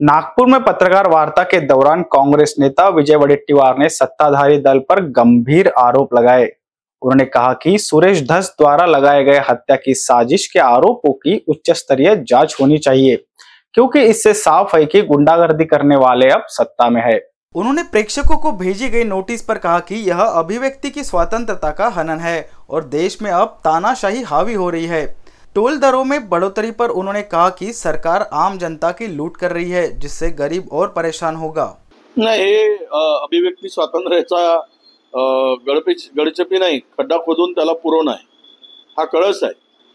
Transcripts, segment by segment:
नागपुर में पत्रकार वार्ता के दौरान कांग्रेस नेता विजय वडेट्टीवार ने सत्ताधारी दल पर गंभीर आरोप लगाए। उन्होंने कहा कि सुरेश धस द्वारा लगाए गए हत्या की साजिश के आरोपों की उच्च स्तरीय जांच होनी चाहिए, क्योंकि इससे साफ है कि गुंडागर्दी करने वाले अब सत्ता में है। उन्होंने प्रेक्षकों को भेजी गई नोटिस पर कहा कि यह अभिव्यक्ति की स्वतंत्रता का हनन है और देश में अब तानाशाही हावी हो रही है। टोल दरों में बढ़ोतरी पर उन्होंने कहा कि सरकार आम जनता की लूट कर रही है, जिससे गरीब और परेशान होगा। नाही, अभिव्यक्ती स्वातंत्र्याचा गडचपी नाही, खड्डा खोदून त्याला पुरवणं आहे, हा कळस आहे।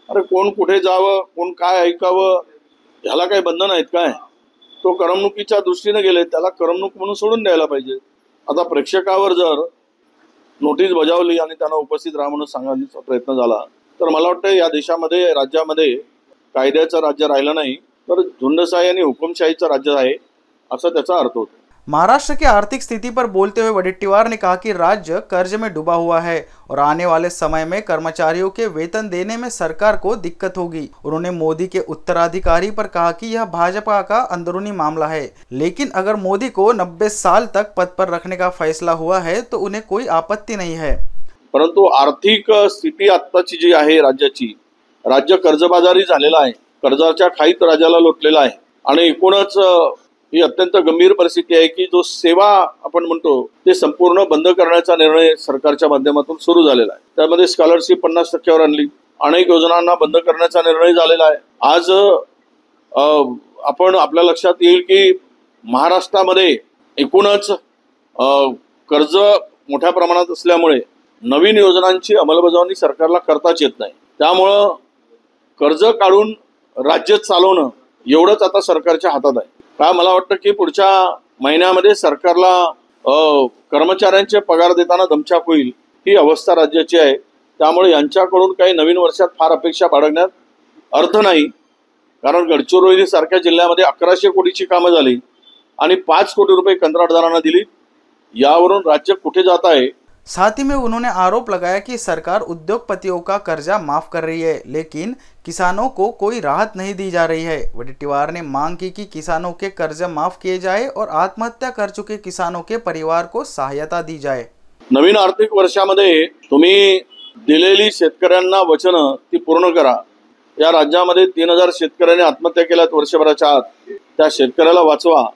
अरे कोण कुठे जावं, कोण काय ऐकावं, ह्याला काही बंधन आहेत काय? तो करमणुकीच्या दृष्टीने गेले, त्याला करमणूक म्हणून सोडून द्यायला पाहिजे। आता प्रेक्षकावर जर नोटीस बजावली आणि त्यांना उपस्थित राहा म्हणून सांगण्याचा प्रयत्न झाला तर मला वाटतं या देशामध्ये, राज्यामध्ये कायद्याचं राज्य राहिलं नाही तर झुंडशाही आणि हुकुमशाहीचं राज्य आहे असा त्याचा अर्थ होतो। महाराष्ट्र की आर्थिक स्थिति पर बोलते हुए वडेट्टीवार ने कहा कि राज्य कर्ज में डूबा हुआ है और आने वाले समय में कर्मचारियों के वेतन देने में सरकार को दिक्कत होगी। उन्होंने मोदी के उत्तराधिकारी पर कहा कि यह भाजपा का अंदरूनी मामला है, लेकिन अगर मोदी को 90 साल तक पद पर रखने का फैसला हुआ है तो उन्हें कोई आपत्ति नहीं है। परंतु आर्थिक स्थिती आत्ताची जी आहे राज्याची, राज्य कर्जबाजारी झालेला आहे, कर्जाच्या खाईत राज्याला लोटलेला आहे आणि एकूणच ही अत्यंत गंभीर परिस्थिती आहे की जो सेवा आपण म्हणतो ते संपूर्ण बंद करण्याचा निर्णय सरकारच्या माध्यमातून सुरू झालेला आहे। त्यामध्ये स्कॉलरशिप 50% आणली, अनेक योजनांना बंद करण्याचा निर्णय झालेला आहे। आज आपण आपल्या लक्षात येईल की महाराष्ट्रामध्ये एकूणच कर्ज मोठ्या प्रमाणात असल्यामुळे नवीन योजनांची अंमलबजावणी सरकारला करताच येत नाही। त्यामुळे कर्ज काढून राज्य चालवणं एवढंच आता सरकारच्या हातात आहे। का मला वाटतं की पुढच्या महिन्यामध्ये सरकारला कर्मचाऱ्यांचे पगार देताना दमछाक होईल, ही अवस्था राज्याची आहे। त्यामुळे यांच्याकडून काही नवीन वर्षात फार अपेक्षा बाळगण्यात अर्थ नाही, कारण गडचिरोली सारख्या जिल्ह्यामध्ये 1100 कोटीची कामं झाली आणि 5 कोटी रुपये कंत्राटदारांना दिली। यावरून राज्य कुठे जात आहे? साथ ही में उन्होंने आरोप लगाया कि सरकार उद्योगपतियों का कर्जा माफ कर रही है, लेकिन किसानों को कोई राहत नहीं दी जा रही है। वडेट्टीवार ने मांग की कि किसानों के कर्ज माफ किए जाए और आत्महत्या कर चुके किसानों के परिवार को सहायता दी जाए। नवीन आर्थिक वर्षामध्ये तुम्ही दिलेली शेतकऱ्यांना वचनं ती पूर्ण करा। या राज्यामध्ये 3000 शेतकऱ्यांनी आत्महत्या केल्यात वर्षभराच्या आत। त्या शेतकऱ्याला वाचवा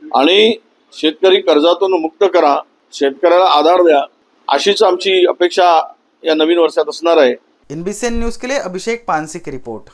आणि शेतकरी कर्जातून मुक्त करा, शेतकऱ्याला आधार द्या, अशीच आमची अपेक्षा या नवीन वर्षात असणार आहे। NBCN न्यूज के लिए अभिषेक पानसी की रिपोर्ट।